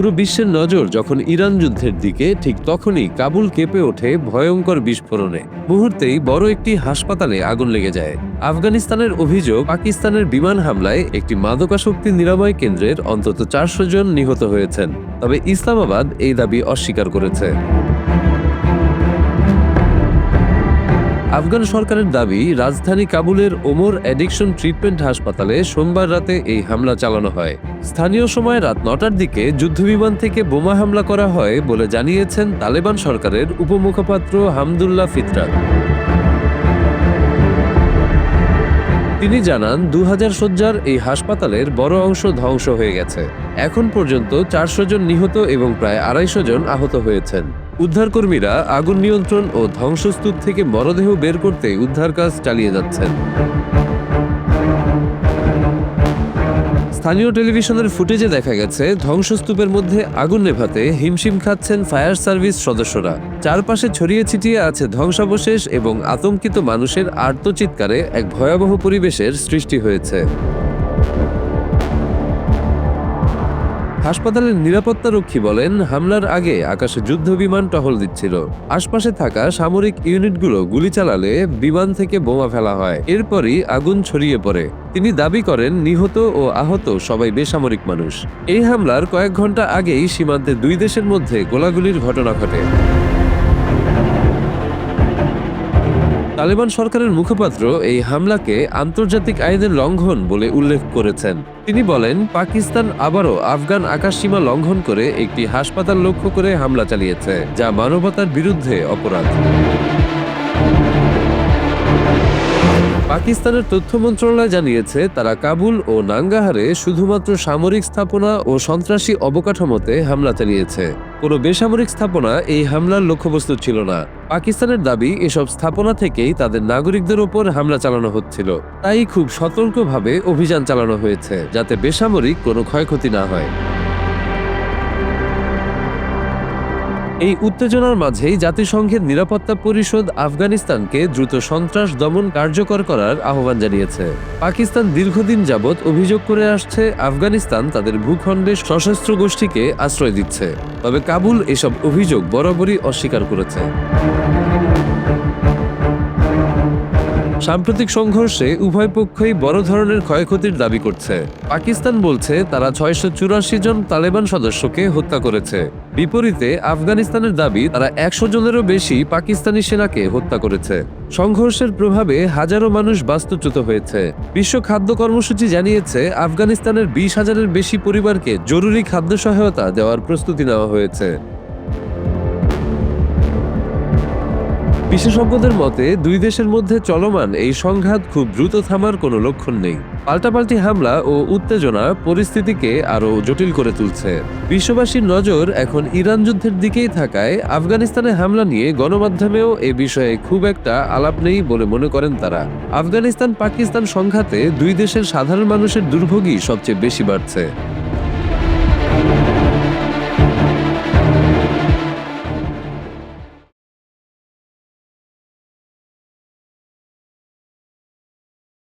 পুরো বিশ্বের নজর যখন ইরান যুদ্ধের দিকে, ঠিক তখনই কাবুল কেঁপে ওঠে ভয়ঙ্কর বিস্ফোরণে। মুহূর্তেই বড় একটি হাসপাতালে আগুন লেগে যায়। আফগানিস্তানের অভিযোগ, পাকিস্তানের বিমান হামলায় একটি মাদকাসক্তি নিরাময় কেন্দ্রের অন্তত 400 জন নিহত হয়েছেন। তবে ইসলামাবাদ এই দাবি অস্বীকার করেছে। আফগান সরকারের দাবি, রাজধানী কাবুলের ওমর অ্যাডিকশন ট্রিটমেন্ট হাসপাতালে সোমবার রাতে এই হামলা চালানো হয়। স্থানীয় সময় রাত 9টার দিকে যুদ্ধবিমান থেকে বোমা হামলা করা হয় বলে জানিয়েছেন তালেবান সরকারের উপমুখপাত্র হামদুল্লাহ ফিতরাত। তিনি জানান, 2000 শয্যার এই হাসপাতালের বড় অংশ ধ্বংস হয়ে গেছে। এখন পর্যন্ত 400 জন নিহত এবং প্রায় 250 জন আহত হয়েছেন। উদ্ধারকর্মীরা আগুন নিয়ন্ত্রণ ও ধ্বংসস্তূপ থেকে মরদেহ বের করতে উদ্ধার কাজ চালিয়ে যাচ্ছেন। স্থানীয় টেলিভিশনের ফুটেজে দেখা গেছে, ধ্বংসস্তূপের মধ্যে আগুন নেভাতে হিমশিম খাচ্ছেন ফায়ার সার্ভিস সদস্যরা। চারপাশে ছড়িয়ে ছিটিয়ে আছে ধ্বংসাবশেষ এবং আতঙ্কিত মানুষের আর্তচিৎকারে এক ভয়াবহ পরিবেশের সৃষ্টি হয়েছে। হাসপাতালের নিরাপত্তারক্ষী বলেন, হামলার আগে আকাশে যুদ্ধবিমান টহল দিচ্ছিল। আশপাশে থাকা সামরিক ইউনিটগুলো গুলি চালালে বিমান থেকে বোমা ফেলা হয়। এরপরই আগুন ছড়িয়ে পড়ে। তিনি দাবি করেন, নিহত ও আহত সবাই বেসামরিক মানুষ। এই হামলার কয়েক ঘন্টা আগেই সীমান্তে দুই দেশের মধ্যে গোলাগুলির ঘটনা ঘটে। তালেবান সরকারের মুখপাত্র এই হামলাকে আন্তর্জাতিক আইনের লঙ্ঘন বলে উল্লেখ করেছেন। তিনি বলেন, পাকিস্তান আবারও আফগান আকাশসীমা লঙ্ঘন করে একটি হাসপাতাল লক্ষ্য করে হামলা চালিয়েছে, যা মানবতার বিরুদ্ধে অপরাধ। পাকিস্তানের তথ্য মন্ত্রণালয় জানিয়েছে, তারা কাবুল ও নাঙ্গাহারে শুধুমাত্র সামরিক স্থাপনা ও সন্ত্রাসী অবকাঠামোতে হামলা চালিয়েছে। কোনো বেসামরিক স্থাপনা এই হামলার লক্ষ্যবস্তু ছিল না। পাকিস্তানের দাবি, এসব স্থাপনা থেকেই তাদের নাগরিকদের ওপর হামলা চালানো হচ্ছিল। তাই খুব সতর্কভাবে অভিযান চালানো হয়েছে, যাতে বেসামরিক কোনো ক্ষয়ক্ষতি না হয়। এই উত্তেজনার মাঝেই জাতিসংঘের নিরাপত্তা পরিষদ আফগানিস্তানকে দ্রুত সন্ত্রাস দমন কার্যকর করার আহ্বান জানিয়েছে। পাকিস্তান দীর্ঘদিন যাবৎ অভিযোগ করে আসছে, আফগানিস্তান তাদের ভূখণ্ডে সশস্ত্র গোষ্ঠীকে আশ্রয় দিচ্ছে। তবে কাবুল এসব অভিযোগ বরাবরই অস্বীকার করেছে। সাম্প্রতিক সংঘর্ষে উভয় পক্ষই বড় ধরনের ক্ষয়ক্ষতির দাবি করছে। পাকিস্তান বলছে, তারা 684 জন তালেবান সদস্যকে হত্যা করেছে। বিপরীতে আফগানিস্তানের দাবি, তারা 100 জনেরও বেশি পাকিস্তানি সেনাকে হত্যা করেছে। সংঘর্ষের প্রভাবে হাজারো মানুষ বাস্তুচ্যুত হয়েছে। বিশ্ব খাদ্য কর্মসূচি জানিয়েছে, আফগানিস্তানের 20,000-এর বেশি পরিবারকে জরুরি খাদ্য সহায়তা দেওয়ার প্রস্তুতি নেওয়া হয়েছে। বিশেষজ্ঞদের মতে, দুই দেশের মধ্যে চলমান এই সংঘাত খুব দ্রুত থামার কোনো লক্ষণ নেই। পাল্টাপাল্টি হামলা ও উত্তেজনা পরিস্থিতিকে আরও জটিল করে তুলছে। বিশ্ববাসীর নজর এখন ইরান যুদ্ধের দিকেই থাকায় আফগানিস্তানে হামলা নিয়ে গণমাধ্যমেও এ বিষয়ে খুব একটা আলাপ নেই বলে মনে করেন তারা। আফগানিস্তান পাকিস্তান সংঘাতে দুই দেশের সাধারণ মানুষের দুর্ভোগই সবচেয়ে বেশি বাড়ছে।